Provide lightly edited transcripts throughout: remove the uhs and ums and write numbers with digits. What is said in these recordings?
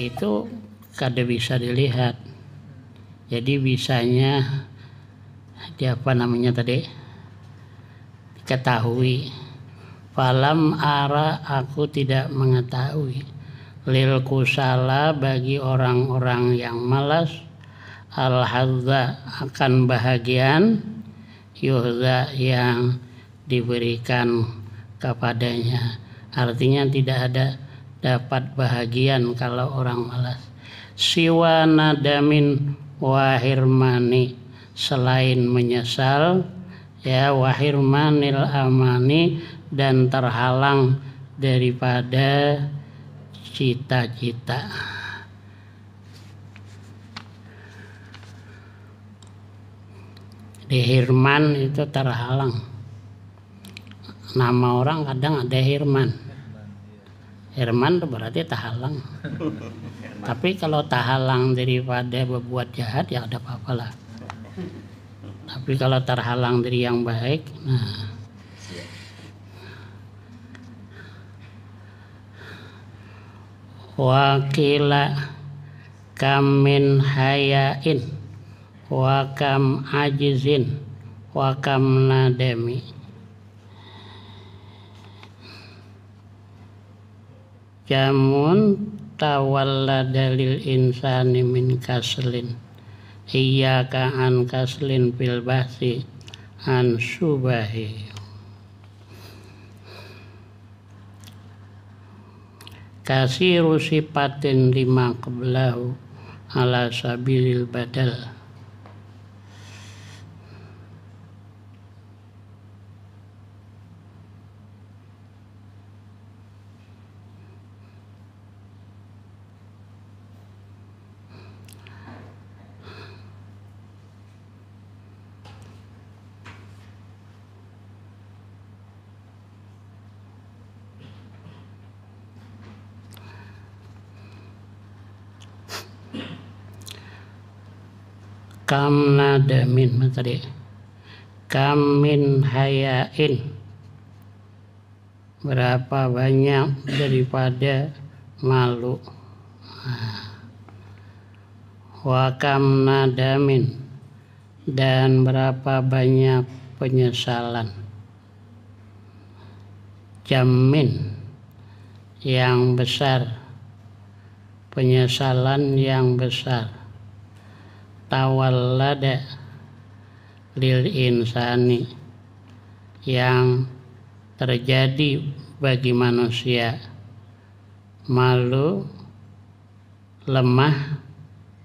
itu kada bisa dilihat. Jadi bisanya apa namanya tadi, diketahui. Falam ara, aku tidak mengetahui. Lil kusala, bagi orang-orang yang malas, al hadza, akan bahagian, yuhza, yang diberikan kepadanya. Artinya tidak ada dapat bahagian kalau orang malas. Siwa nadamin wahirmani, selain menyesal, ya, wahirmanil amani, dan terhalang daripada cita-cita. Di Hirman itu terhalang. Nama orang kadang ada Hirman. Hirman itu berarti terhalang. Tapi kalau terhalang daripada berbuat jahat ya ada apa-apa lah. Tapi kalau terhalang dari yang baik, nah. Wakila kam min hayain wa kam ajizin wa kam nadami. Jamun tawallada lil insani min kaslin, iyyaka an kaslin fil bahsi an subahi. Kasiru sifatin lima qablahu ala sabilil badal. Kam nadamin tadi, kam min hayain, berapa banyak daripada malu. Wa kam nadamin, dan berapa banyak penyesalan. Jamin, yang besar, penyesalan yang besar. Tawallada lil insani, yang terjadi bagi manusia, malu, lemah,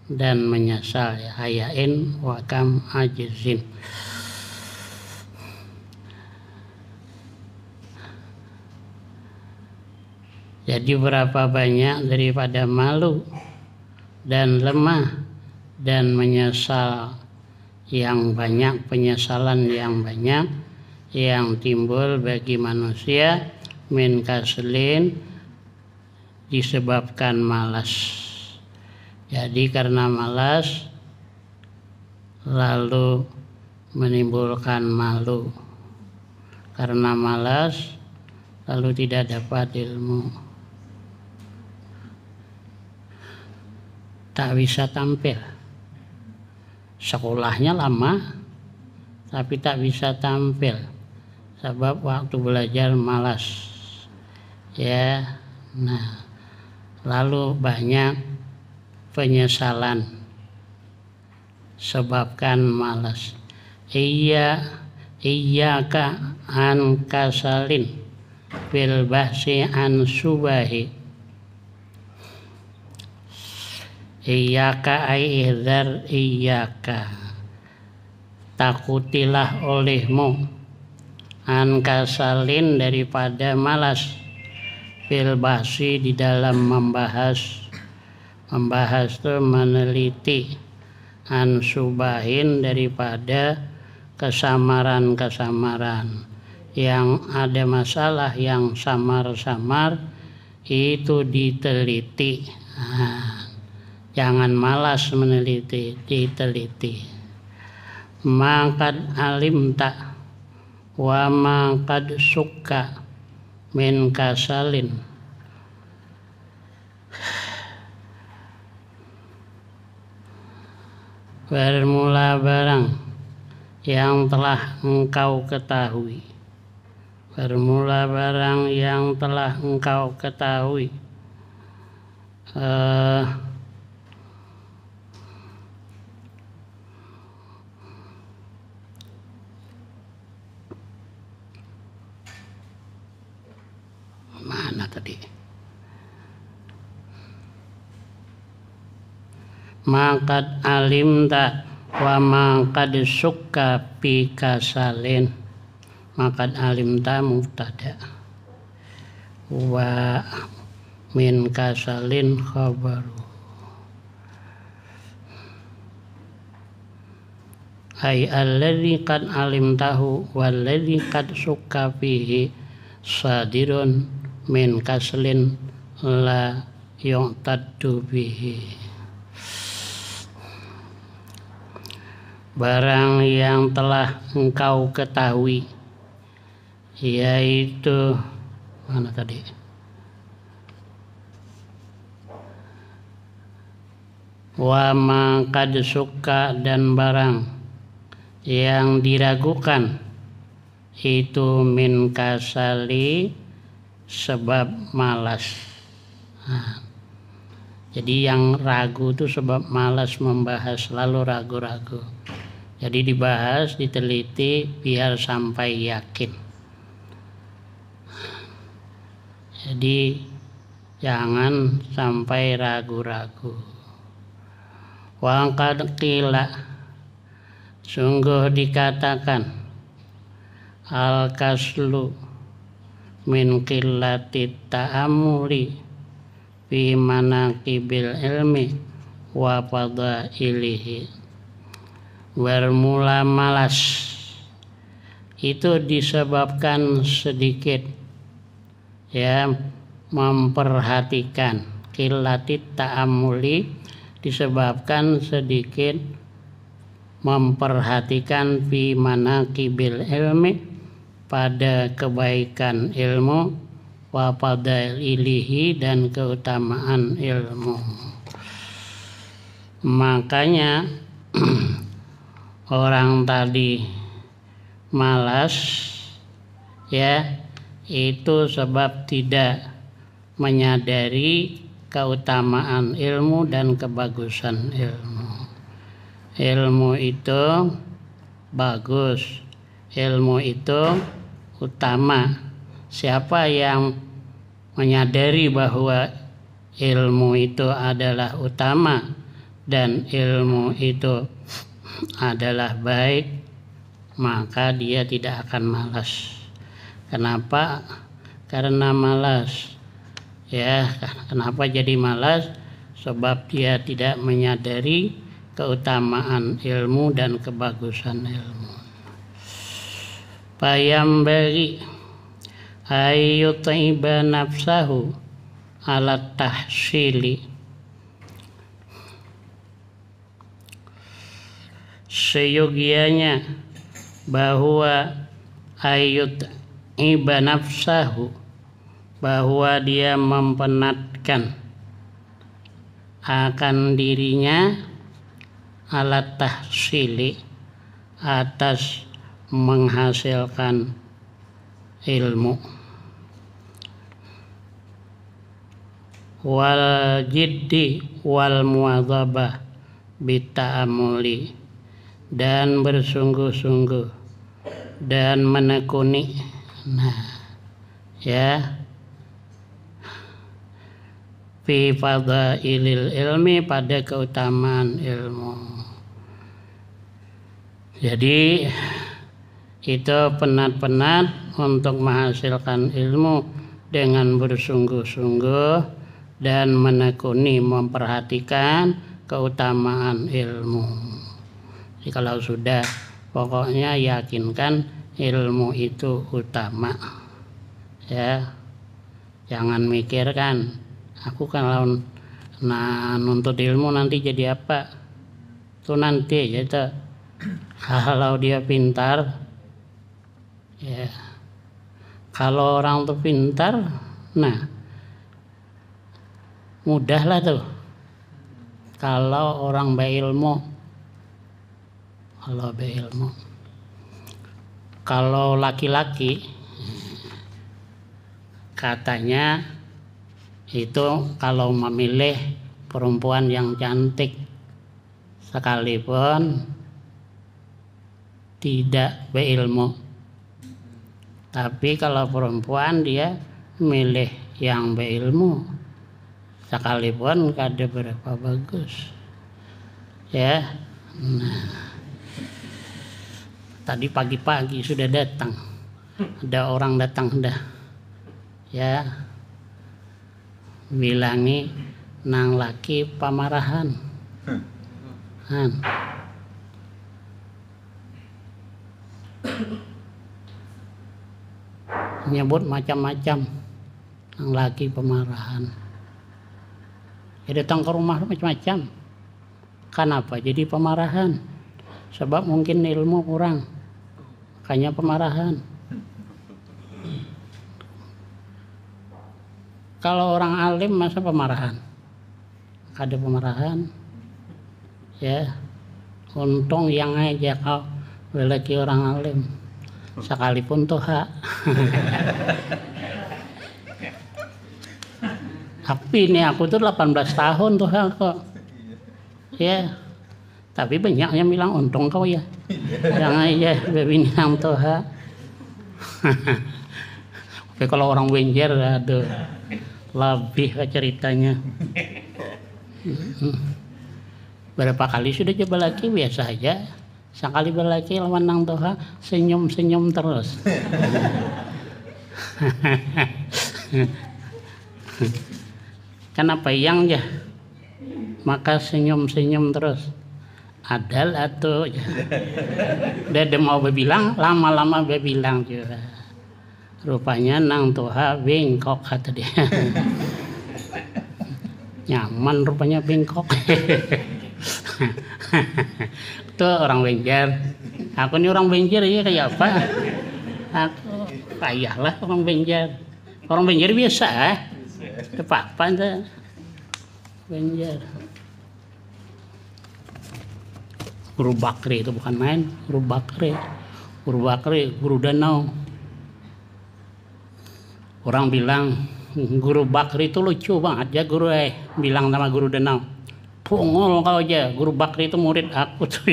dan menyesal. Hayain wa kam ajizin. Jadi berapa banyak daripada malu dan lemah dan menyesal yang banyak, penyesalan yang banyak yang timbul bagi manusia min kaslin, disebabkan malas. Jadi karena malas lalu menimbulkan malu, karena malas lalu tidak dapat ilmu, tak bisa tampil. Sekolahnya lama tapi tak bisa tampil sebab waktu belajar malas, ya. Nah, lalu banyak penyesalan sebabkan malas. Iyyaka an kasalin bil bahsi an subahi. Iyyaka ai ihdar iyyaka, takutilah olehmu, an kasalin, daripada malas, fil bahsi, di dalam membahas itu meneliti, an subahin, daripada kesamaran-kesamaran yang ada masalah yang samar-samar itu diteliti. Jangan malas meneliti, diteliti. Maqad alimta wa maqad sukka min kasalin Bermula barang yang telah engkau ketahui. Bermula barang yang telah engkau ketahui. Mana tadi? Maqad alimta wa maqad sukka fi kasalin. Maqad alimta mubtada wa min kasalin khabaru. Ay alladzi qad alimtahu walladzi qad sukka fihi sadirun min kaslin la yu'taddu bihi. Barang yang telah engkau ketahui, yaitu mana tadi? Wa ma qad sukka, dan barang yang diragukan, itu min kasali, sebab malas. Jadi yang ragu itu sebab malas membahas, lalu ragu-ragu. Jadi dibahas, diteliti biar sampai yakin. Jadi jangan sampai ragu-ragu. Wa qad qila, sungguh dikatakan, al-kaslu min qillati ta'amuli fi manaqibil ilmi wa fadailihi. Bermula malas itu disebabkan sedikit memperhatikan. Qillati ta'amuli disebabkan sedikit memperhatikan fi manaqibil ilmi, pada kebaikan ilmu, wa fadailihi, dan keutamaan ilmu. Makanya orang tadi malas itu sebab tidak menyadari keutamaan ilmu dan kebagusan ilmu. Ilmu itu bagus, ilmu itu utama. Siapa yang menyadari bahwa ilmu itu adalah utama dan ilmu itu adalah baik, maka dia tidak akan malas. Kenapa? Karena malas. Kenapa jadi malas? Sebab dia tidak menyadari keutamaan ilmu dan kebagusan ilmu. Payambari ayyutiba nafsahu ala tahsili, seyogianya bahwa ayyutiba nafsahu, bahwa dia mempenatkan akan dirinya ala tahsili, atas menghasilkan ilmu, wal jiddi wal muwadzabah bita'amuli, dan bersungguh-sungguh dan menekuni. Fi fadailil ilmi, pada keutamaan ilmu. Jadi itu penat-penat untuk menghasilkan ilmu dengan bersungguh-sungguh dan menekuni, memperhatikan keutamaan ilmu. Jadi kalau sudah, pokoknya yakinkan ilmu itu utama. Jangan mikirkan, aku kalau nuntut ilmu nanti jadi apa? Itu nanti gitu. Kalau dia pintar, kalau orang tuh pintar, mudahlah tuh. Kalau orang berilmu, kalau berilmu. Kalau laki-laki katanya itu kalau memilih perempuan yang cantik sekalipun tidak berilmu, tapi kalau perempuan dia milih yang berilmu sekalipun kada berapa bagus ya. Nah, tadi pagi-pagi sudah datang, ada orang datang dah ya, bilangi nang laki pamarahan nyebut macam-macam nang laki pemarahan. Ya datang ke rumah macam-macam. Kenapa jadi pemarahan? Sebab mungkin ilmu kurang, makanya pemarahan. Kalau orang alim masa pemarahan? Ada pemarahan ya. Untung yang aja kau lelaki orang alim sekalipun toha. Tapi ini aku tuh 18 tahun toha kok ya. Tapi banyak yang bilang untung kau ya, jangan aja bebini yang toha. Tapi kalau orang Wenjer aduh lebih ceritanya. Berapa kali sudah coba lagi biasa aja. Sekali berlaki lawan nang toha senyum-senyum terus. Kenapa yang ya? Maka senyum-senyum terus. Adal atau ya. Dia mau berbilang, lama-lama berbilang juga. Rupanya nang toha bengkok kata dia. Nyaman rupanya bengkok. Itu orang Banjar. Aku ini orang Banjar ya kayak apa? Aku payahlah orang Banjar. Orang Banjar biasa apa tuh Banjar. Guru Bakri itu bukan main. Guru Bakri, guru danau. Orang bilang Guru Bakri itu lucu banget ya guru bilang nama guru danau. Pungul kau aja, Guru Bakri itu murid aku tuh.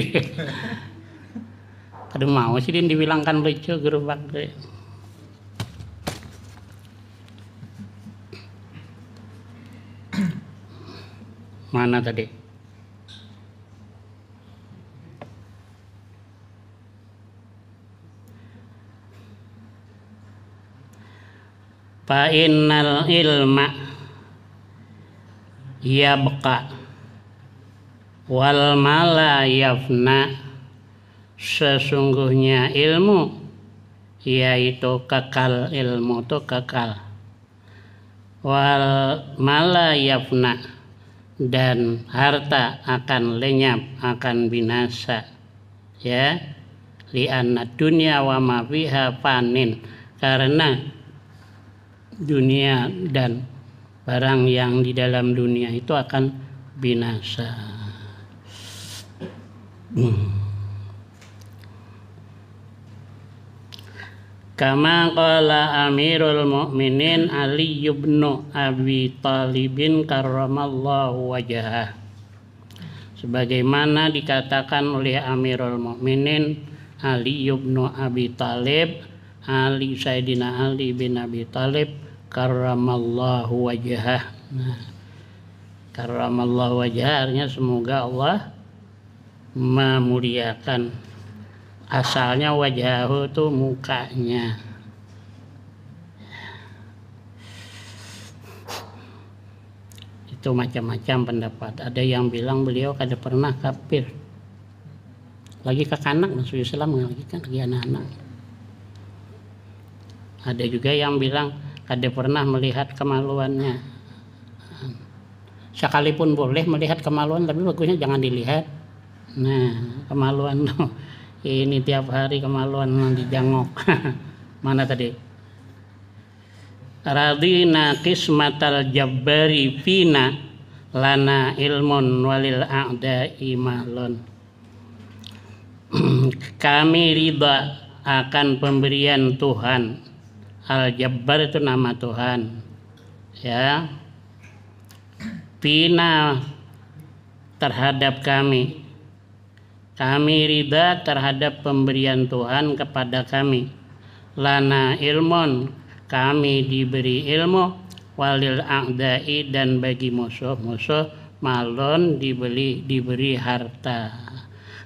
Kada mau sih dia dibilangkan lucu Guru Bakri. Mana tadi? Fa innal ilma yabqa wal mala yafna, sesungguhnya ilmu yaitu kekal, ilmu itu kekal, wal mala yafna, dan harta akan lenyap, akan binasa ya. Li anna dunya wa ma fiha fanin, karena dunia dan barang yang di dalam dunia itu akan binasa. Kama qala Amirul Mukminin Ali bin Abi Thalibin karramallahu wajhah, sebagaimana dikatakan oleh Amirul Mukminin Ali bin Abi Thalib, Ali Sayyidina Ali bin Abi Thalib karramallahu wajhah. Nah, karramallahu wajhah artinya semoga Allah memuliakan. Asalnya wajhahu itu mukanya. Itu macam-macam pendapat. Ada yang bilang beliau kada pernah kafir. Lagi kekanak masuk Islam lagi kan lagi anak-anak. Ada juga yang bilang kada pernah melihat kemaluannya. Sekalipun boleh melihat kemaluan, tapi bagusnya jangan dilihat. Nah, kemaluan ini tiap hari kemaluan dijangok. Mana tadi? Radina qismatal jabbari fina lana ilmun walil a'da'i mahlun. Kami ridha akan pemberian Tuhan. Al-Jabbar itu nama Tuhan. Ya. Bina terhadap kami. Kami ridha terhadap pemberian Tuhan kepada kami. Lana ilmun, kami diberi ilmu. Walil a'dai, dan bagi musuh-musuh malon diberi harta.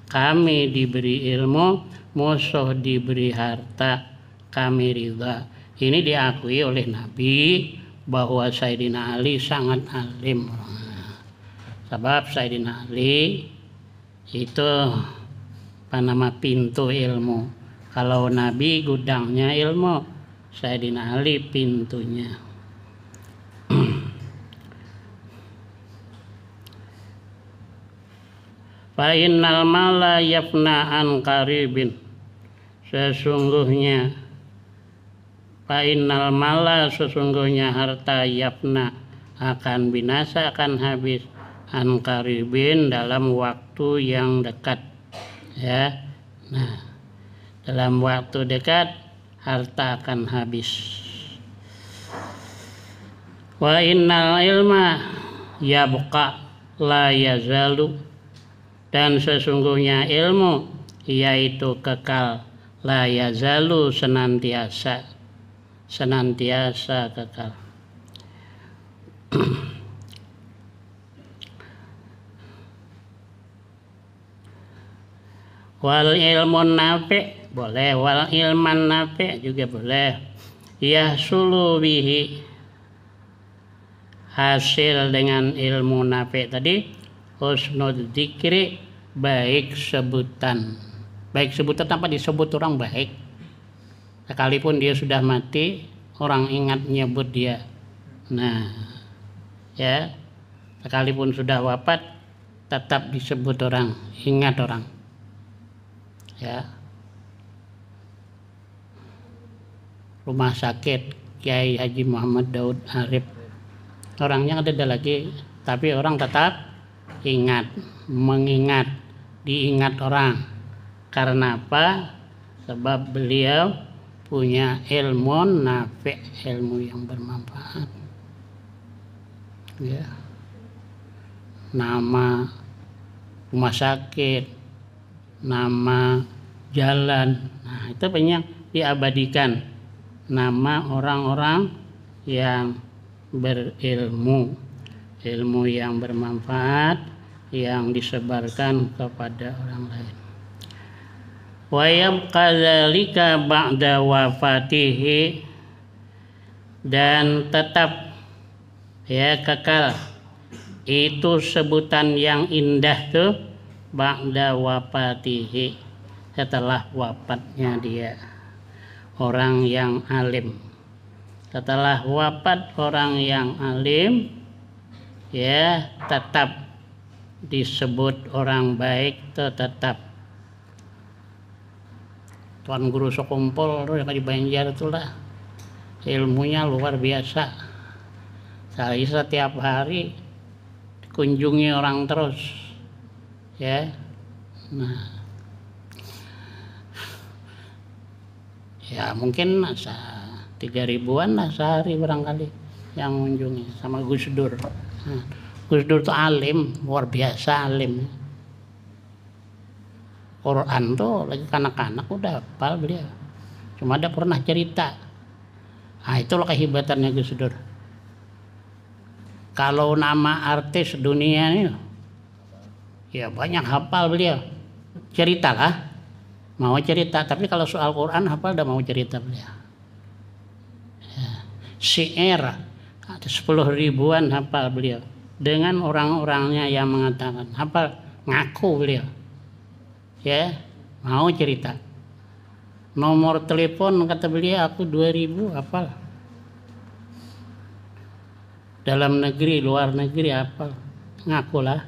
Kami diberi ilmu, musuh diberi harta, kami ridha. Ini diakui oleh Nabi bahwa Sayyidina Ali sangat alim. Sebab Sayyidina Ali itu pintu ilmu. Kalau Nabi gudangnya ilmu, Sayyidina Ali pintunya. Fa innal mala yafna an qaribin, sesungguhnya sesungguhnya harta yafna akan binasa, akan habis, an qaribin dalam waktu yang dekat. Ya. Nah, dalam waktu dekat harta akan habis. Wa innal ilma yabqa la yazalu, dan sesungguhnya ilmu yaitu kekal, la yazalu senantiasa kekal. Wal ilmun nafi boleh, wal ilman nafi juga boleh. Yahsulu bihi, hasil dengan ilmu nafi tadi. Husnul dzikri, baik sebutan. Baik sebutan tanpa disebut orang baik. Sekalipun dia sudah mati, orang ingat nyebut dia. Nah, ya, sekalipun sudah wafat, tetap disebut orang, ingat orang. Ya. Rumah sakit Kiai Haji Muhammad Daud Arif, orangnya ada lagi, tapi orang tetap ingat, mengingat, diingat orang. Karena apa? Sebab beliau punya ilmu nafi, ilmu yang bermanfaat. Ya. Nama rumah sakit, nama jalan, nah itu banyak diabadikan. Nama orang-orang yang berilmu, ilmu yang bermanfaat, yang disebarkan kepada orang lain. Wa yabqa dzalika ba'da wafatihi, dan tetap ya kekal itu sebutan yang indah tuh ba'da wafatihi, setelah wafatnya dia, orang yang alim. Setelah wafat orang yang alim, ya tetap disebut orang baik, tetap. Tuan Guru Sokumpul yang di Banjar itulah ilmunya luar biasa. Saya setiap hari kunjungi orang terus, ya. Nah, ya mungkin 3.000-an lah sehari barangkali yang mengunjungi, sama Gus Dur. Nah, Gus Dur itu alim, luar biasa alim. Quran tuh lagi kanak-kanak udah hafal beliau. Cuma ada pernah cerita. Nah, itulah kehebatannya Gus Dur. Kalau nama artis dunia ini, ya banyak hafal beliau. Cerita lah, mau cerita. Tapi kalau soal Quran hafal udah mau cerita beliau. Ya. Syair ada 10.000-an hafal beliau. Dengan orang-orangnya yang mengatakan hafal, ngaku beliau. Ya, mau cerita. Nomor telepon kata beliau aku 2.000 hafal. Dalam negeri, luar negeri hafal. Ngakulah.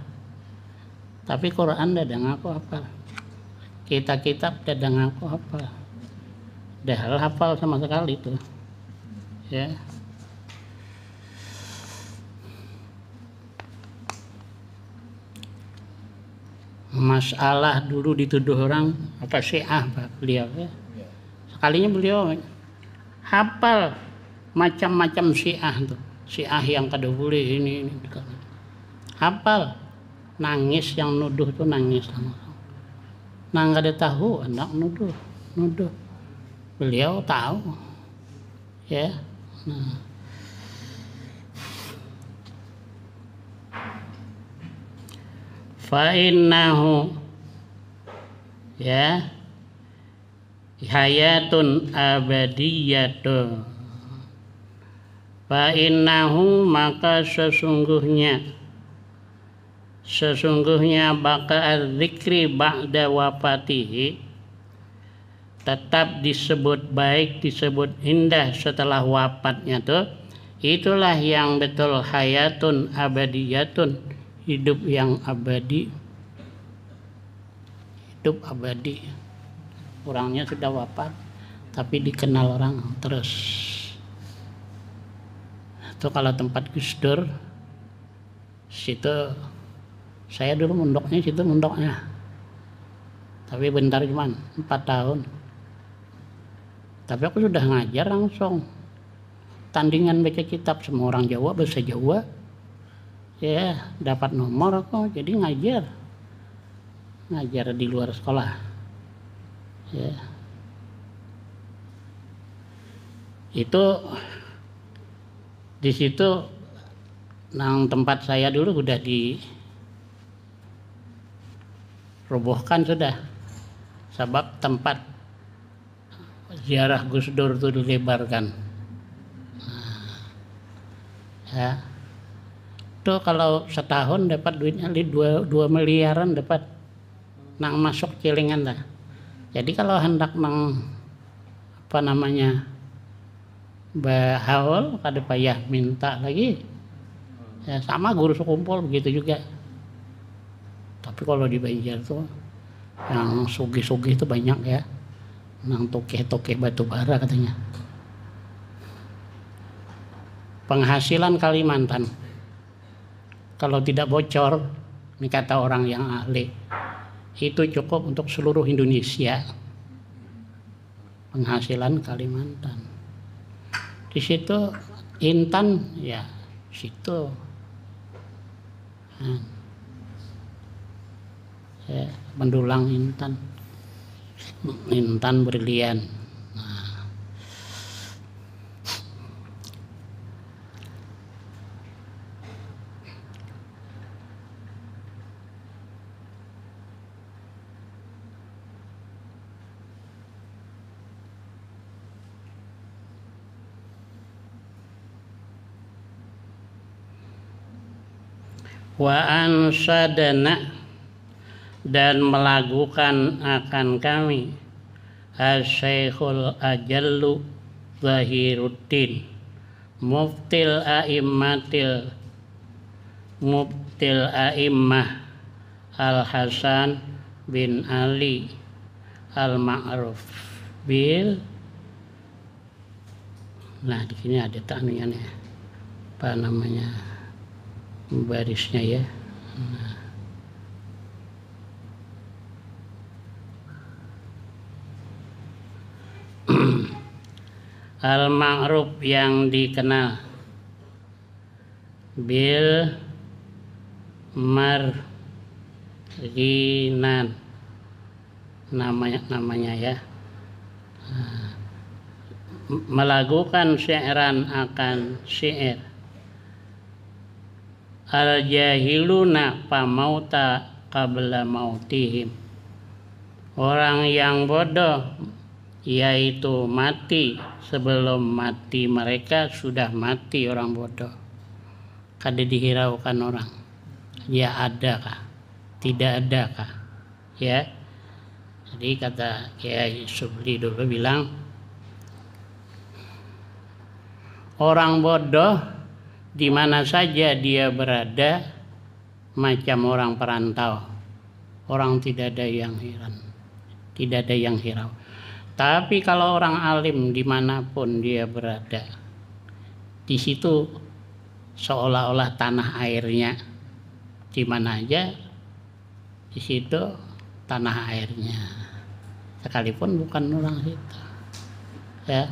Tapi Quran ada ngaku hafal. Kitab-kitab ada ngaku hafal. Dah hafal sama sekali tuh. Ya. masalah dulu dituduh orang apa Syiah Pak beliau ya. Sekalinya beliau hafal macam-macam Syiah tuh. Syiah yang kada boleh ini. Hafal. Nangis yang nuduh tuh nangis langsung. Nah nggak ada tahu anak nuduh. Beliau tahu. Ya. Nah. Fa innahu ya hayatun abadiyatun. Fa innahu maka sesungguhnya baka dzikri ba'da wafatihi tetap disebut baik, disebut indah setelah wafatnya tuh, itulah yang betul hayatun abadiyatun, hidup yang abadi, hidup abadi. Orangnya sudah wafat tapi dikenal orang terus. Itu kalau tempat Gus Dur situ, saya dulu mondoknya tapi bentar cuman 4 tahun, tapi aku sudah ngajar langsung tandingan baca kitab, semua orang Jawa bahasa Jawa ya, dapat nomor aku jadi ngajar di luar sekolah ya. Itu di situ nang tempat saya dulu udah dirobohkan sudah, sebab tempat ziarah Gus Dur itu dilebarkan. Ya. Itu kalau setahun dapat duitnya 2 miliaran dapat nang masuk celengan dah. Jadi kalau hendak nang apa namanya bahaul kada payah minta lagi. Ya, sama guru sekumpul begitu juga. Tapi kalau di Banjar tuh yang sugih-sugih itu banyak ya. Nang tokeh-tokeh batu bara katanya. Penghasilan Kalimantan kalau tidak bocor, ini kata orang yang ahli, itu cukup untuk seluruh Indonesia. Penghasilan Kalimantan. Di situ Intan ya, situ. Ya, mendulang Intan brilian. Wa ansadana, dan melagukan akan kami Asy-Syekhul Ajallu Zahiruddin Muftil A'immah Al-Hasan bin Ali Al-Ma'ruf bil. Nah di sini ada ta'niannya, apa namanya barisnya ya. Nah. Al-Ma'ruf yang dikenal, bil marghinan namanya ya. Melakukan syi'ran akan syair. Al-jahiluna pamauta qabla mautihim, orang yang bodoh yaitu mati sebelum mati mereka. Sudah mati orang bodoh, kada dihiraukan orang ya adakah tidak adakah ya. Jadi kata Kiai Subli dulu bilang, orang bodoh di mana saja dia berada macam orang perantau, orang tidak ada yang heran, tidak ada yang hirau. Tapi kalau orang alim dimanapun dia berada, di situ seolah-olah tanah airnya di mana aja di situ tanah airnya, sekalipun bukan orang situ. Ya,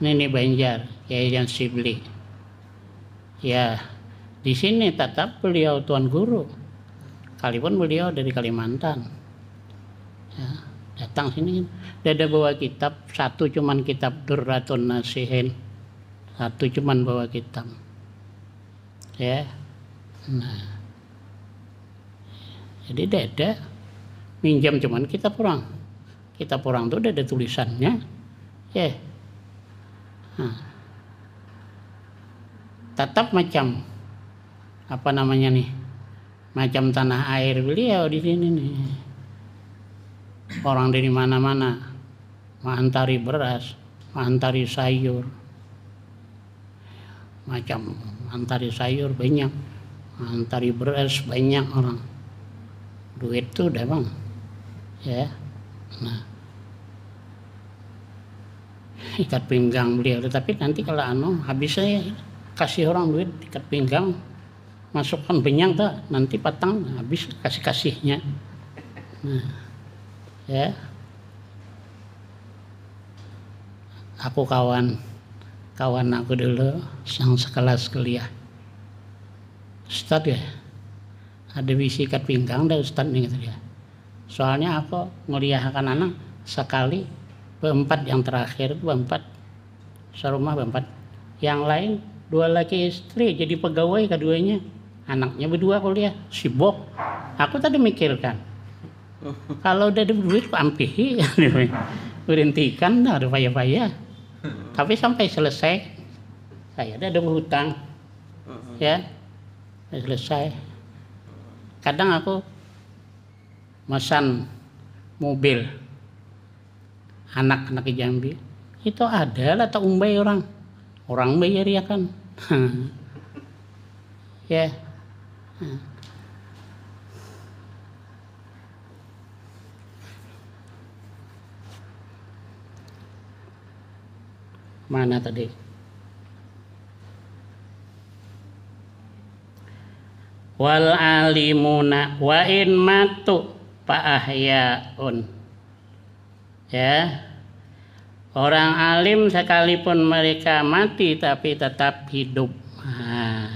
ini Banjar, Yayan Shibli. Ya, di sini tetap beliau tuan guru, sekalipun beliau dari Kalimantan. Ya, datang sini, dia ada bawa kitab, satu cuman kitab Durratun Nasihin, satu cuman bawa kitab. Ya, nah, jadi dia ada minjam cuman kitab orang tuh udah ada tulisannya, ya. Nah, tetap macam apa namanya nih, macam tanah air beliau di sini nih. Orang dari mana-mana mengantari beras, mengantari sayur, macam mengantari sayur banyak, mengantari beras banyak orang. Duit tuh udah bang, ya. Nah, ikat pinggang beliau, tapi nanti kalau habis saya kasih orang duit ikat pinggang, masukkan benyang tak, nanti patang habis kasihnya. Nah, ya, aku kawan aku dulu yang sekelas kuliah, Ustadz ya, ada bisi ikat pinggang dah Ustadz nih gitu dia. Soalnya aku nguliahkan anak sekali berempat, yang terakhir itu berempat, serumah berempat, yang lain 2 laki istri jadi pegawai keduanya, anaknya berdua kuliah sibuk. Aku tadi mikirkan kalau udah ada duit ampihi berhentikan dah ada payah-payah, tapi sampai selesai saya ada hutang, ya selesai. Kadang aku mesan mobil anak-anak di Jambi itu ada lah tak umbai orang bayar ya kan. Ya. Mana tadi? Wal alimuna wa in matu fa ahyaun. Ya. Orang alim sekalipun mereka mati tapi tetap hidup. Nah,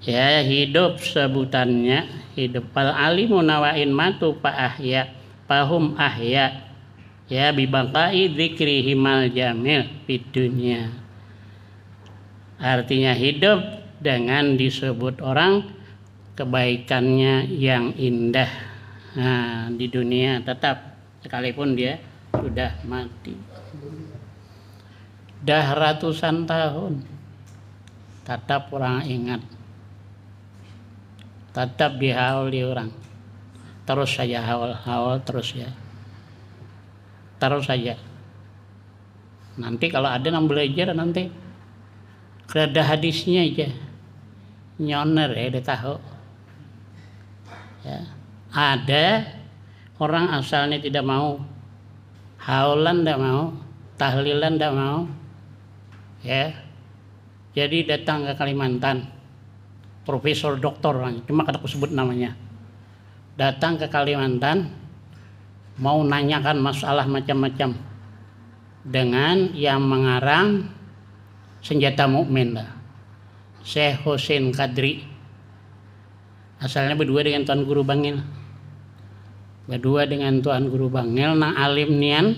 ya, hidup sebutannya hidup. Al alimuna wa in matu fa ahya fahum ahya. Ya, bibaqai dzikrihimal jamil fid dunya. Artinya hidup dengan disebut orang kebaikannya yang indah. Nah, di dunia tetap sekalipun dia sudah mati. Dah ratusan tahun tetap orang ingat, tetap dihauli orang, terus saja haul terus ya, terus saja. Nanti kalau ada yang belajar nanti ada hadisnya aja nyoner ya, dia tahu ya. Ada orang asalnya tidak mau haulan, tidak mau tahlilan, tidak mau ya, jadi datang ke Kalimantan, profesor doktor, cuma kata aku sebut namanya, datang ke Kalimantan mau nanyakan masalah macam-macam dengan yang mengarang Senjata Mukmin lah, Syekh Husin Kadri, asalnya berdua dengan Tuan Guru Bangil, berdua dengan Tuan Guru Bangil, nang alim nian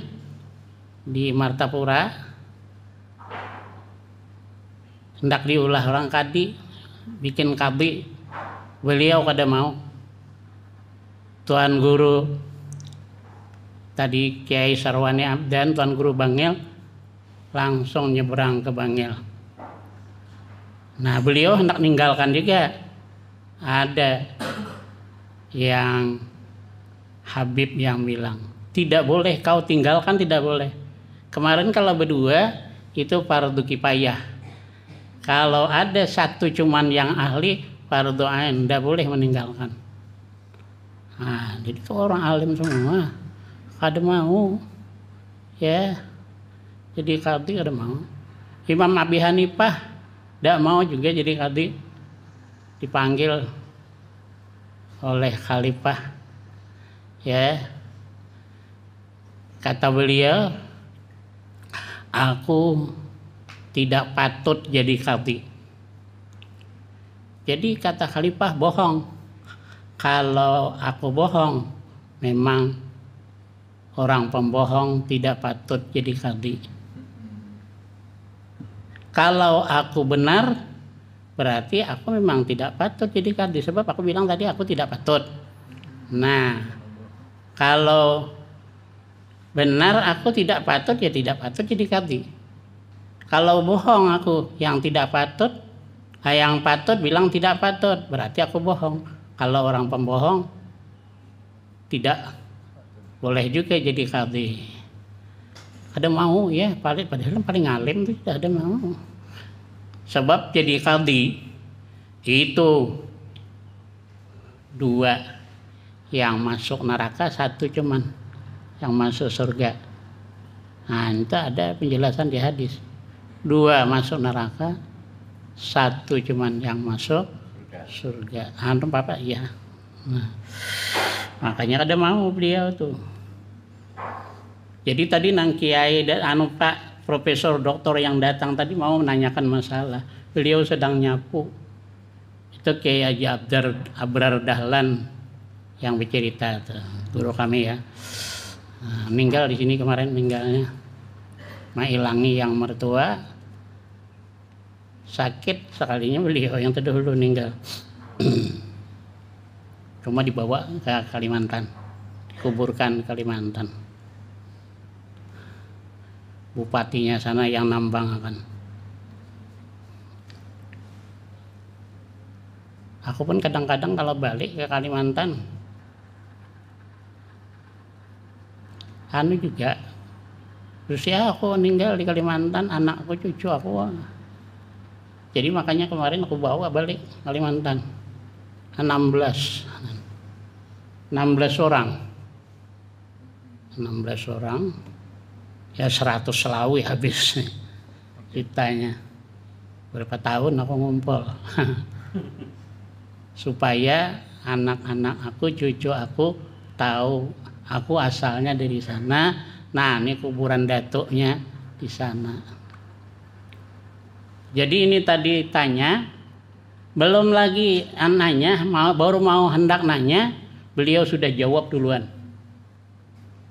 di Martapura, hendak diulah orang kadi, bikin kabi, beliau kada mau. Tuan Guru tadi Kiai Sarwani Abdan, Tuan Guru Bangil langsung nyeberang ke Bangil. Nah, beliau hendak meninggalkan juga. Ada yang Habib yang bilang, tidak boleh kau tinggalkan, tidak boleh. Kemarin kalau berdua itu fardu kifayah. Kalau ada satu cuman yang ahli, fardu ain, tidak boleh meninggalkan. Nah, jadi itu orang alim semua kada mau, ya. Jadi kadi kada mau. Imam Abi Hanifah tidak mau juga jadi kadi, dipanggil oleh khalifah, ya, kata beliau, aku tidak patut jadi qadhi. Jadi kata khalifah, bohong. Kalau aku bohong, memang orang pembohong tidak patut jadi qadhi. Kalau aku benar, berarti aku memang tidak patut jadi qadhi. Sebab aku bilang tadi aku tidak patut. Nah, kalau benar aku tidak patut, ya tidak patut jadi qadhi. Kalau bohong aku yang tidak patut, yang patut bilang tidak patut, berarti aku bohong. Kalau orang pembohong tidak boleh juga jadi qadhi. Ada mau ya, padahal paling alim tuh tidak ada mau. Sebab jadi qadhi itu 2 yang masuk neraka, 1 cuman yang masuk surga. Nah, itu ada penjelasan di hadis. 2 masuk neraka, 1 cuman yang masuk surga. Antum Bapak ya. Nah, makanya ada mau beliau tuh. Jadi tadi nang kiai dan Pak profesor doktor yang datang tadi mau menanyakan masalah. Beliau sedang nyapu. Itu Kiai Haji Abrar Dahlan yang bercerita tuh, guru kami ya. Nah, meninggal di sini kemarin meninggalnya. Mailangi yang mertua sakit sekalinya beliau yang terdahulu meninggal. Cuma dibawa ke Kalimantan, dikuburkan Kalimantan. Bupatinya sana yang nambang akan. Aku pun kadang-kadang kalau balik ke Kalimantan, juga, terus ya aku meninggal di Kalimantan, anakku, cucu aku. Jadi makanya kemarin aku bawa balik Kalimantan 16 orang, ya 100 selawi habis ceritanya. Berapa tahun aku ngumpul supaya anak-anak aku, cucu aku tahu aku asalnya dari sana. Nah, ini kuburan datuknya di sana. Jadi ini tadi tanya, belum lagi nanya, baru mau hendak nanya, beliau sudah jawab duluan.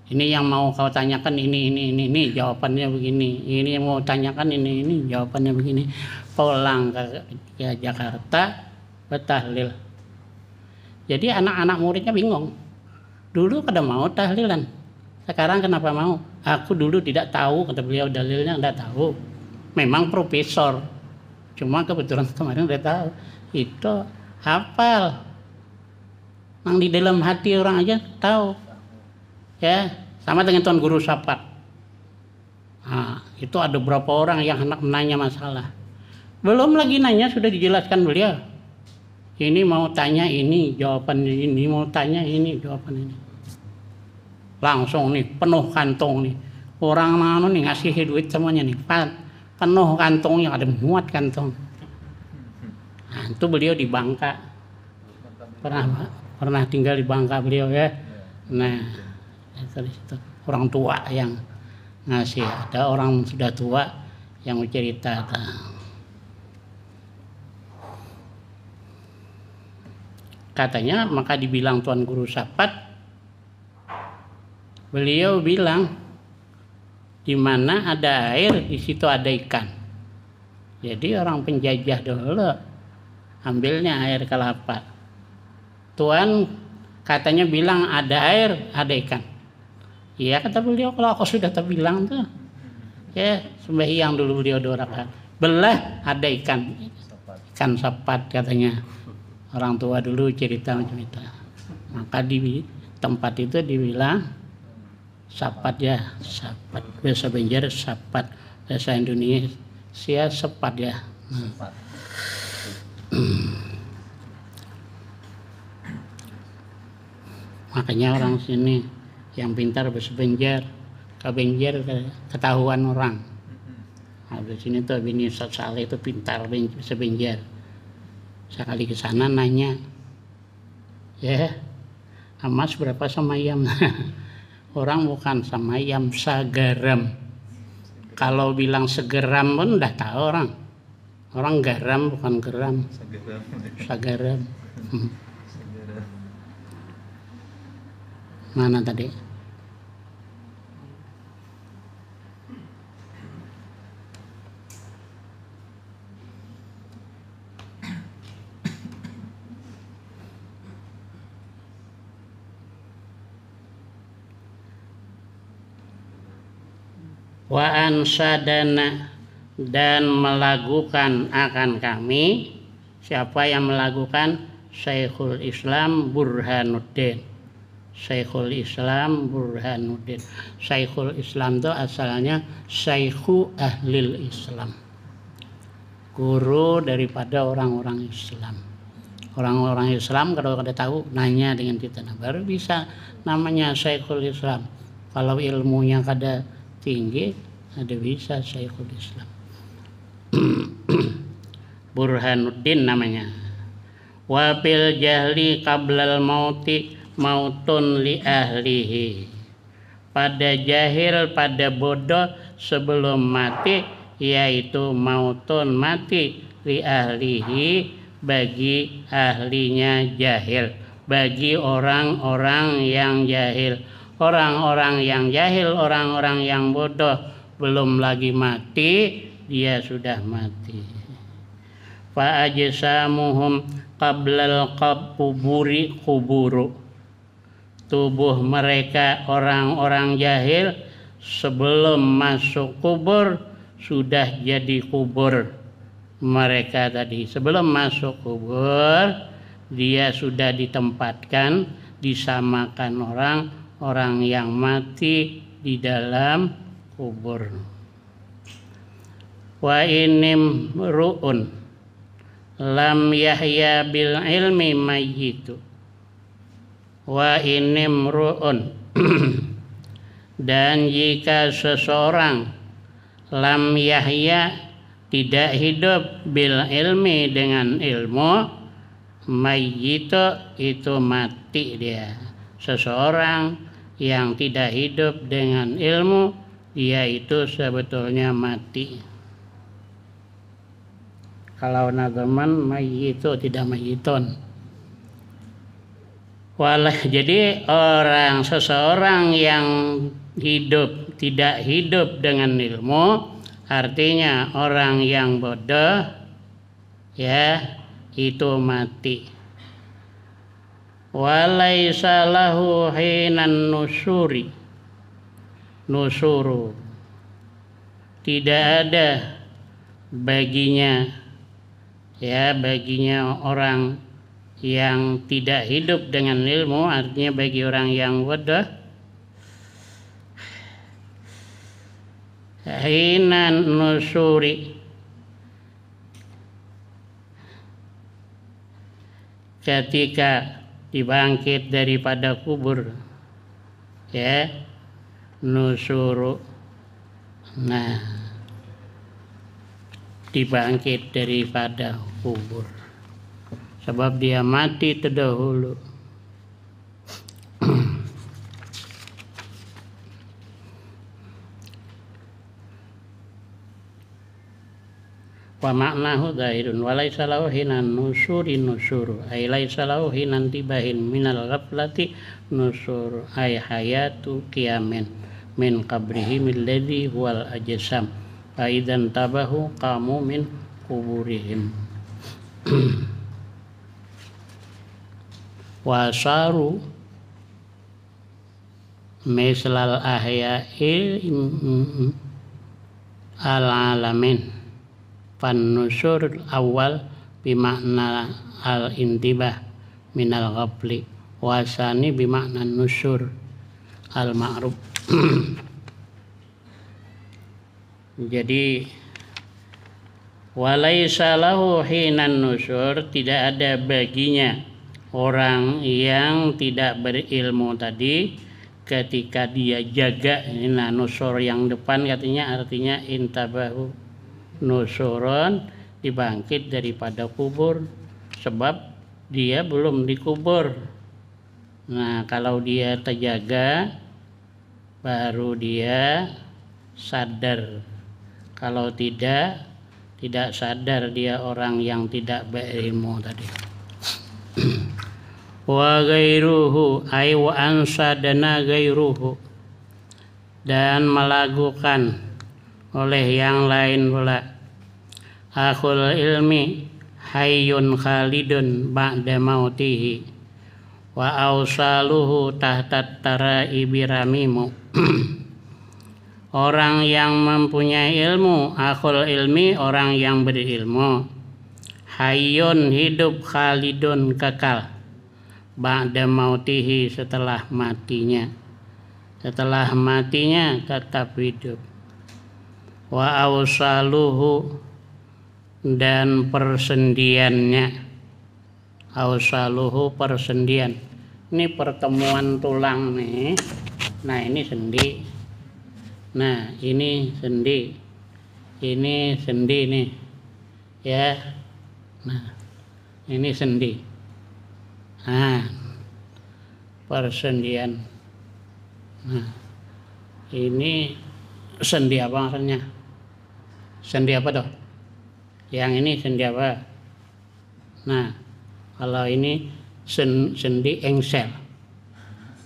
Ini yang mau kau tanyakan ini, jawabannya begini. Ini yang mau tanyakan ini, jawabannya begini. Pulang ke Jakarta, bertahlil. Jadi anak-anak muridnya bingung. Dulu pada mau tahlilan, sekarang kenapa mau? Aku dulu tidak tahu, kata beliau, dalilnya tidak tahu. Memang profesor, cuma kebetulan kemarin udah tahu. Itu hafal. Yang di dalam hati orang aja tahu. Ya, sama dengan Tuan Guru Sapat. Nah, itu ada berapa orang yang hendak menanya masalah. Belum lagi nanya sudah dijelaskan beliau. Ini mau tanya ini, jawaban ini, mau tanya ini, jawaban ini. Langsung nih, penuh kantong nih. Orang mana nih ngasih duit semuanya nih, penuh kantongnya, ada muat kantong. Nah, itu beliau di Bangka. Pernah tinggal di Bangka beliau ya. Nah, dari situ orang tua yang ngasih, ada orang sudah tua yang bercerita. Katanya maka dibilang Tuan Guru Sapat, beliau bilang di mana ada air di situ ada ikan. Jadi orang penjajah dulu ambilnya air kelapa. Tuan katanya bilang ada air ada ikan. Iya kata beliau, kalau aku sudah terbilang tuh, ya sembahyang dulu beliau 2 rakaat. Belah ada ikan sapat katanya. Orang tua dulu cerita macam itu. Maka di tempat itu dibilang sapat ya, sapat. Bahasa Banjar sapat, bahasa Indonesia sepat ya. Makanya orang sini yang pintar bahasa Banjar, ke Banjar ketahuan orang. Nah, di sini tuh Bini Ustaz Saleh itu pintar bahasa Banjar. Sekali ke sana nanya, Ya, emas berapa samayam? Orang bukan samayam, sagaram. Kalau bilang segeram pun udah tahu orang. Orang garam bukan geram. Sagaram. Mana tadi? Wa ansadana, dan melagukan akan kami. Siapa yang melagukan? Syekhul Islam Burhanuddin. Syekhul Islam Burhanuddin. Syekhul Islam itu asalnya Syekhu Ahlil Islam, guru daripada orang-orang Islam. Orang-orang Islam kalau kada tahu nanya dengan kita, nah baru bisa namanya Syekhul Islam. Kalau ilmunya kada tinggi, ada bisa Syekhul Islam. Burhanuddin namanya. Wa fil jahli qablal mauti mautun li ahlihi. Pada jahil, pada bodoh sebelum mati, yaitu mautun mati, li ahlihi bagi ahlinya jahil, bagi orang-orang yang jahil. Orang-orang yang jahil, orang-orang yang bodoh belum lagi mati, dia sudah mati. Fa ajsamuhum qablal kuburi kuburu. Tubuh mereka orang-orang jahil sebelum masuk kubur sudah jadi kubur. Mereka tadi sebelum masuk kubur dia sudah ditempatkan, disamakan orang yang mati di dalam kubur. Wa inim ru'un lam yahya bil ilmi mayyitu. Wa inim ru'un dan jika seseorang lam yahya tidak hidup bil ilmi dengan ilmu, mayyitu itu mati dia. Seseorang yang tidak hidup dengan ilmu, dia itu sebetulnya mati. Kalau nazaman mayyitu tidak mayyitun. Jadi seseorang yang hidup tidak hidup dengan ilmu, artinya orang yang bodoh, ya, itu mati. Walaisa lahu hinan nusuru, tidak ada baginya, ya, baginya orang yang tidak hidup dengan ilmu, artinya bagi orang yang bodoh, hinan nusuri, ketika dibangkit daripada kubur, ya, nusuru, nah, dibangkit daripada kubur sebab dia mati terdahulu. Wa ma'nahu zahirun wa laisa lahu hinan nusuri nusuru ay laisa lahu hinan tibahin minal ghaflati nusuru ay hayatu qiyamin min qabrihi milladhi wal ajsam fa idzan tabahu qamu min kuburihim wasaru mislal ahya'i al alamin. Pan-nusur awal bimakna al-intibah minal ghafli, wasani bimakna nusur al-ma'ruf. Jadi walaisa lahu hinan nusur, tidak ada baginya orang yang tidak berilmu tadi ketika dia jaga. Nah, nusur yang depan katanya artinya intabahu, nusurun, dibangkit daripada kubur sebab dia belum dikubur, Nah, kalau dia terjaga baru dia sadar. Kalau tidak sadar, dia orang yang tidak berilmu tadi. Wa ghairuhu ay wa ansadana ghairuhu, dan melakukan oleh yang lain pula. Akhul ilmi hayyun khalidun ba'da mautihi wa awsaluhu tahtat taraibi ramimu. Orang yang mempunyai ilmu, akhul ilmi, orang yang berilmu, hayyun hidup, khalidun kekal, ba'da mautihi setelah matinya. Setelah matinya tetap hidup. Wa awsaluhu, dan persendiannya. Awsaluhu, persendian. Ini pertemuan tulang nih. Nah, ini sendi. Nah, ini sendi. Ini sendi nih. Ya. Nah, ini sendi. Nah, persendian. Nah, ini sendi apa maksudnya? Sendi apa toh? Yang ini sendi apa? Nah, kalau ini sendi engsel.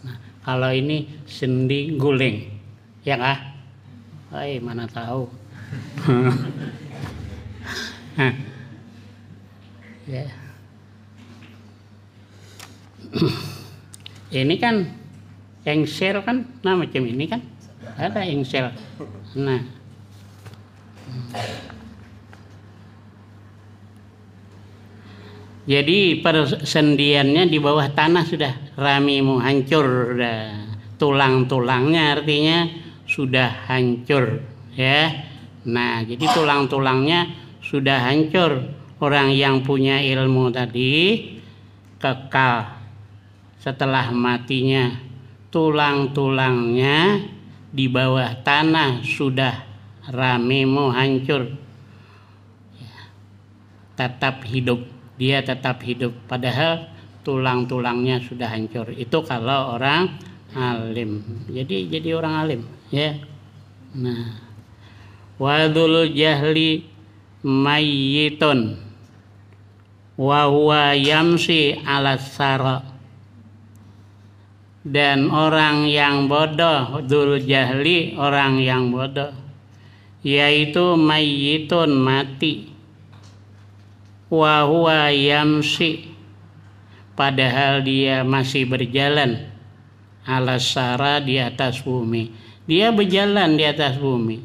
Nah, kalau ini sendi guling. Ya kah? Mana tahu. Nah, ya. Ini kan engsel kan, nah macam ini kan ada engsel. Nah, jadi persendiannya di bawah tanah sudah ramimu, hancur, sudah tulang-tulangnya artinya sudah hancur, ya. Nah, jadi tulang-tulangnya sudah hancur. Orang yang punya ilmu tadi kekal. Setelah matinya tulang-tulangnya di bawah tanah sudah ramimu, hancur, tetap hidup, dia tetap hidup padahal tulang-tulangnya sudah hancur. Itu kalau orang alim. Jadi orang alim, ya. Nah, wadul jahli mayyitun wa huwa yamsi ala sara, dan orang yang bodoh, dzul jahli, orang yang bodoh, yaitu mayyitun, mati, wa huwa yamsi, padahal dia masih berjalan, ala sara, di atas bumi. Dia berjalan di atas bumi,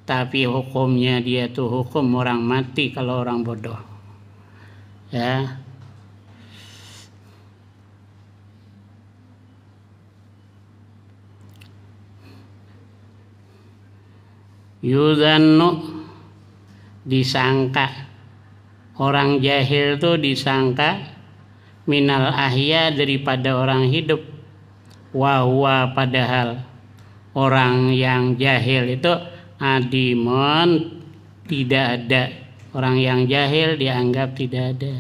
tapi hukumnya dia tuh hukum orang mati kalau orang bodoh, ya. Yuzannu, disangka, orang jahil tuh disangka, minal ahya, daripada orang hidup, wahwa, padahal orang yang jahil itu adimun, tidak ada. Orang yang jahil dianggap tidak ada.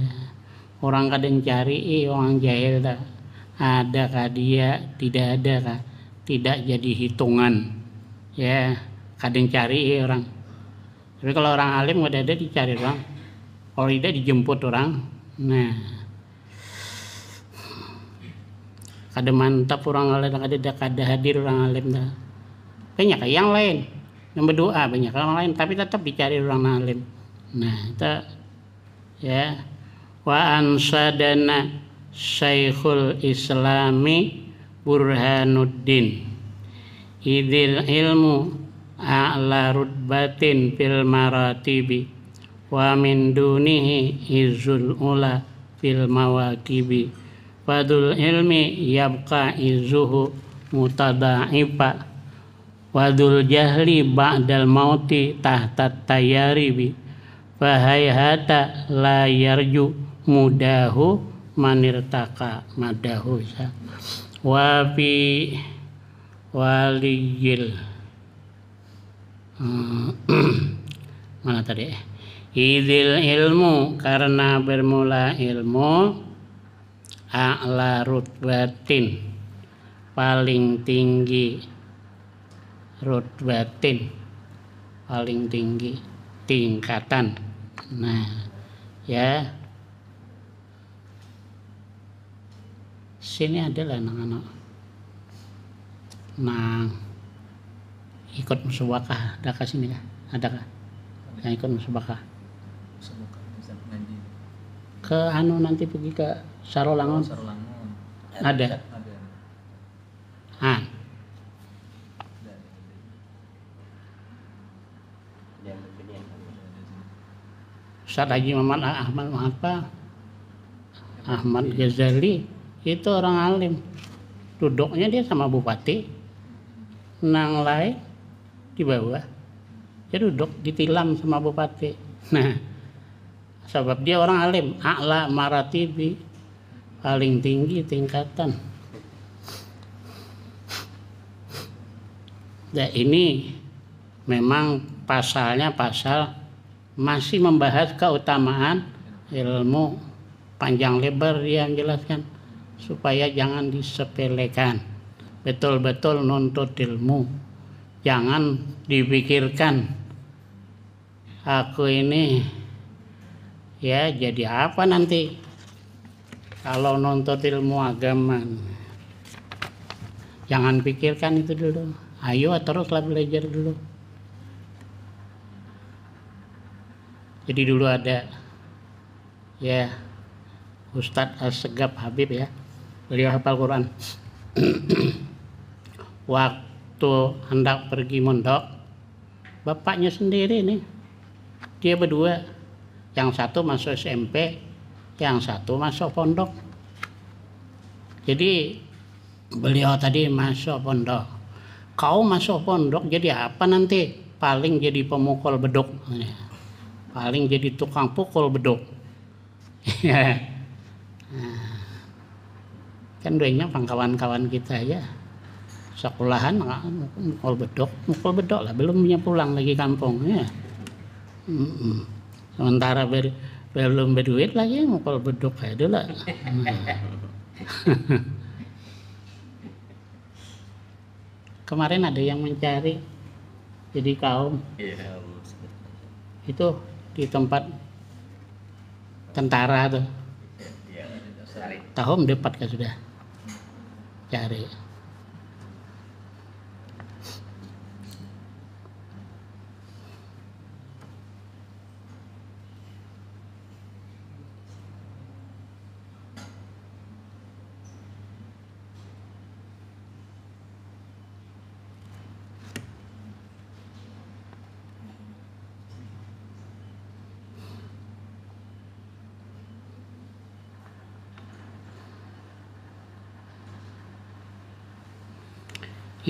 Orang kadang cari orang jahil tak adakah dia, tidak ada kah, tidak jadi hitungan, ya. Kadang cari orang. Tapi kalau orang alim nggak ada, dicari orang. Kalau tidak dijemput orang. Nah, kadang mantap orang alim, kada hadir orang alim dah. Banyak yang lain yang berdoa, banyak orang lain, tapi tetap dicari orang alim. Nah, itu, ya. Wa ansadana Syekhul Islami Burhanuddin idil ilmu a'la rutbatin fil maratibi wa min dunihi izul ula fil mawakibi fadul ilmi yabqa izuhu mutada'ifa wadul jahli ba'dal mauti tahtat tayaribi fahayhata la yarju mudahu manirtaka madahu wa fi waliyil mana tadi? Idil ilmu, karena bermula ilmu, a'la rutbatin, paling tinggi, rutbatin, paling tinggi tingkatan. Nah, ya, sini adalah anak-anak. Nah, ikut musabaqah, adakah sini kah? Adakah yang ikut musabaqah? Ke anu nanti pergi ke Sarolangun. Ada. Ah. Ustaz Haji Muhammad Ahmad Ghazali itu orang alim. Duduknya dia sama bupati, nang lain di bawah. Dia duduk ditilam sama bupati. Nah, sebab dia orang alim, a'la maratibi, paling tinggi tingkatan. Nah, ini memang pasalnya pasal masih membahas keutamaan ilmu, panjang lebar dia menjelaskan supaya jangan disepelekan, betul-betul nuntut ilmu, jangan dipikirkan aku ini ya jadi apa nanti kalau nuntut ilmu agama. Jangan pikirkan itu dulu, ayo teruslah belajar dulu. Jadi dulu ada ya Ustadz Assegaf Habib ya, beliau hafal Quran. Waktu hendak pergi mondok, bapaknya sendiri nih, dia berdua, yang satu masuk SMP, yang satu masuk pondok. Jadi beliau tadi masuk pondok, kau masuk pondok jadi apa nanti? Paling jadi pemukul beduk, paling jadi tukang pukul beduk. Kan banyak kawan-kawan kita ya sekolahan mukul bedok lah, belum punya pulang lagi kampung ya. Sementara belum berduit lagi mukul bedok aja dulu. Kemarin ada yang mencari jadi kaum itu di tempat tentara tuh, tahun depan kan sudah cari.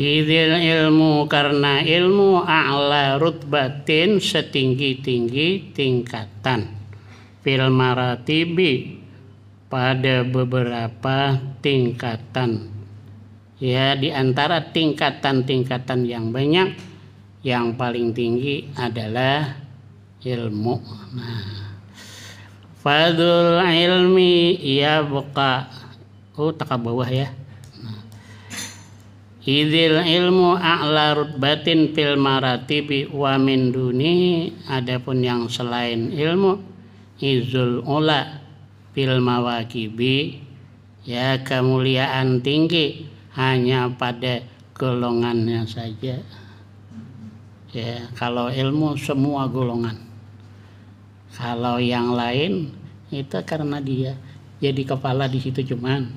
Idil ilmu, karena ilmu a'la rutbatin, setinggi-tinggi tingkatan, fil maratibi, pada beberapa tingkatan ya, di antara tingkatan-tingkatan yang banyak, yang paling tinggi adalah ilmu. Nah, fadul ilmi ya buka tak bawah ya. Idil ilmu a'la rutbatin fil maratibi wa min duni, adapun yang selain ilmu izul ula fil mawakibi, ya kemuliaan tinggi hanya pada golongannya saja. Ya, kalau ilmu semua golongan. Kalau yang lain itu karena dia jadi kepala di situ cuman,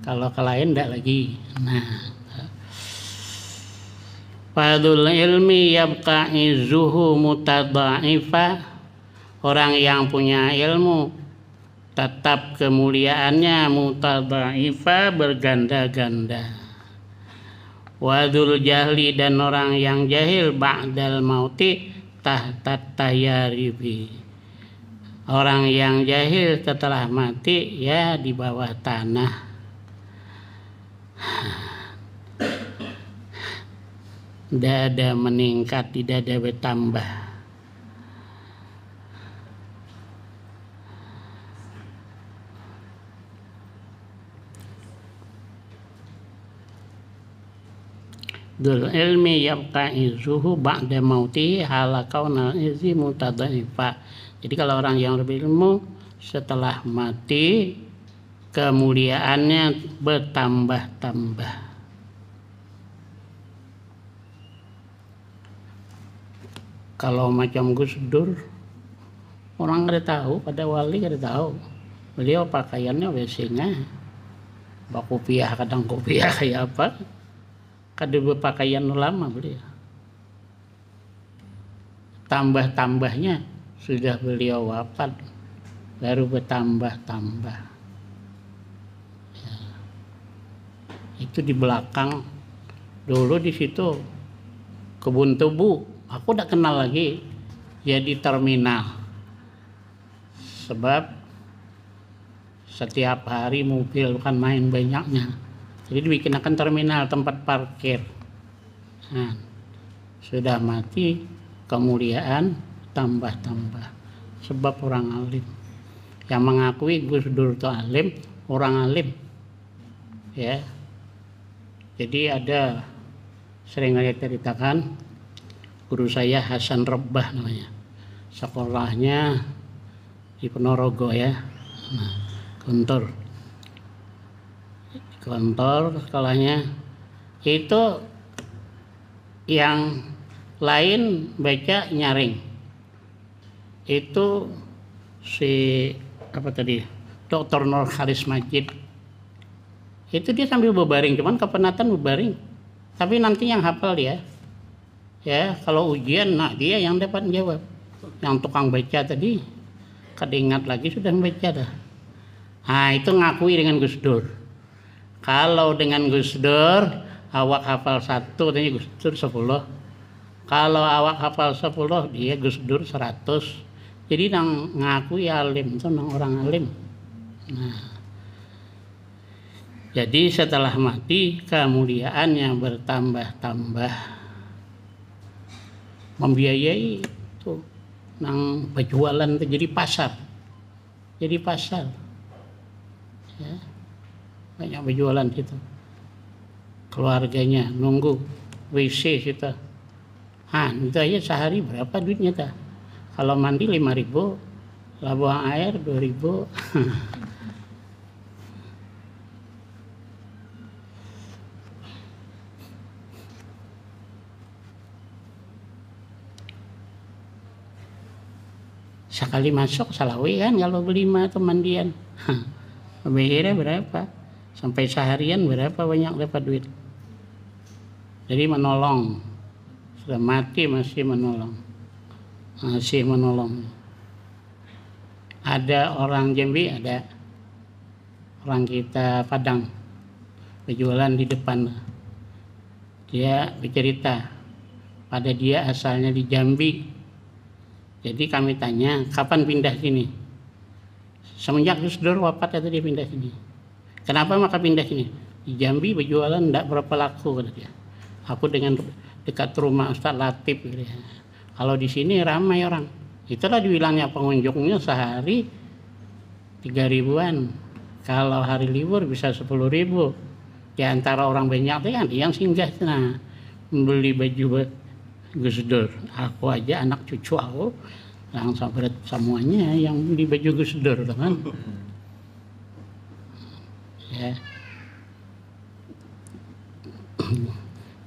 kalau ke lain enggak lagi. Nah, fadul ilmi yabqa izuhu mutadha'ifa, orang yang punya ilmu tetap kemuliaannya mutadha'ifa, berganda-ganda. Wadul jahli, dan orang yang jahil ba'dal mauti tahtat tayaribi, orang yang jahil setelah mati ya di bawah tanah. Tidak ada meningkat, tidak ada bertambah. Dzul ilmi yabqa izuhu ba'da mauti halakauna izi mutadaifa. Jadi kalau orang yang berilmu setelah mati kemuliaannya bertambah-tambah. Kalau macam Gus Dur, orang kada tahu, pada wali kada tahu. Beliau pakaiannya WC-nya bakopiah, kadang kopiah kayak apa. Kada berpakaian lama beliau. Tambah-tambahnya sudah beliau wafat, baru bertambah-tambah. Ya. Itu di belakang dulu di situ kebun tebu. Aku tidak kenal lagi, jadi terminal. Sebab setiap hari mobil bukan main banyaknya. Jadi dibikinkan terminal tempat parkir. Nah, sudah mati kemuliaan tambah-tambah. Sebab orang alim. Yang mengakui Gus Dur itu alim, orang alim. Ya. Jadi ada sering saya ceritakan guru saya Hasan Rebah namanya. Sekolahnya di Ponorogo ya. Nah, Gontor sekolahnya itu yang lain baca nyaring. Itu si apa tadi Dr. Nur Khalis Majid itu dia sambil berbaring, cuman kepenatan berbaring, tapi nanti yang hafal dia ya, kalau ujian nah dia yang dapat jawab. Yang tukang baca tadi kada ingat lagi sudah membaca dah. Nah itu ngakui dengan Gus Dur. Kalau dengan Gus Dur awak hafal 1, tanya Gus Dur 10. Kalau awak hafal 10, dia Gus Dur 100. Jadi nang ngakui alim itu nang orang alim. Nah, jadi setelah mati kemuliaannya bertambah-tambah, membiayai itu nang berjualan itu jadi pasar, ya, banyak berjualan situ. Keluarganya nunggu WC situ. Itu aja sehari berapa duitnya ta? Kalau mandi 5.000, lah buang air 2.000. Sekali masuk salawi kan kalau beli mah atau mandian. Bayarnya berapa? Sampai seharian berapa banyak dapat duit. Jadi menolong. Sudah mati masih menolong. Ada orang Jambi, ada orang kita Padang berjualan di depan. Dia bercerita pada dia asalnya di Jambi. Jadi kami tanya kapan pindah sini. Semenjak Gus Dur wafat atau dia pindah sini. Kenapa maka pindah sini? Di Jambi berjualan tidak berapa laku kata dia. Aku dengan dekat rumah Ustaz Latif gitu ya. Kalau di sini ramai orang. Itulah dibilangnya pengunjungnya sehari 3.000-an. Kalau hari libur bisa 10.000. Di antara orang banyak itu kan yang singgah sana membeli baju Gus Dur. Aku aja anak cucu aku langsung berat semuanya yang beli baju Gus Dur kan. Ya.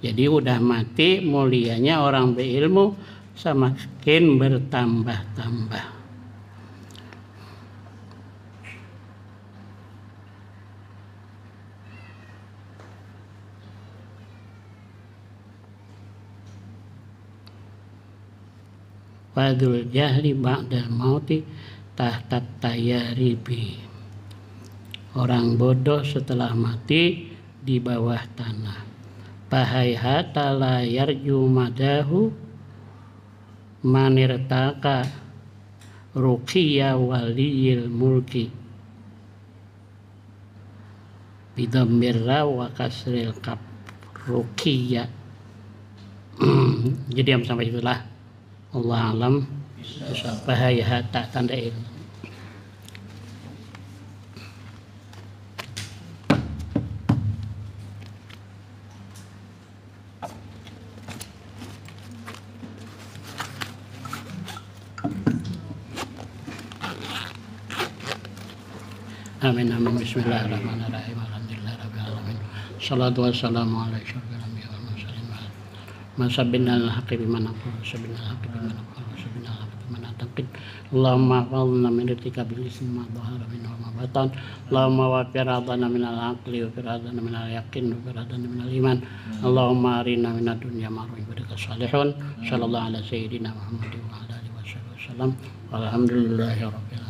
Jadi udah mati mulianya orang berilmu semakin bertambah-tambah. Fadul jahli ba'dal mauti tahtat tayaribi. Orang bodoh setelah mati di bawah tanah. Bahayhata la yarju madahu manirtaka ruqiyya waliyil mulki bidhammir wa kasril kaf ruqiyya. Jadi sampai itulah. Allah alam. Bahayhata tanda ilmu. Amin amin. Bismillahirrahmanirrahim. Alhamdulillahirabbil alamin. Shalatu wassalamu ala asyrofil anbiya'i wal mursalin. Masabbinal haqqi biman aqul, sabbinal haqqi biman aqul, sabbinal haqqi biman ataqid. Allahumma hafizna min ritika bil ismi ma dhahara minhu wa ma batan. Allahumma wa firadana minal aqli wa firadana minal yaqin wa firadana minal iman. Allahumma arina minad dunya ma ibadaka salihun. Sallallahu ala sayyidina Muhammadin wa ala alihi wasallam. Walhamdulillahi rabbil alamin.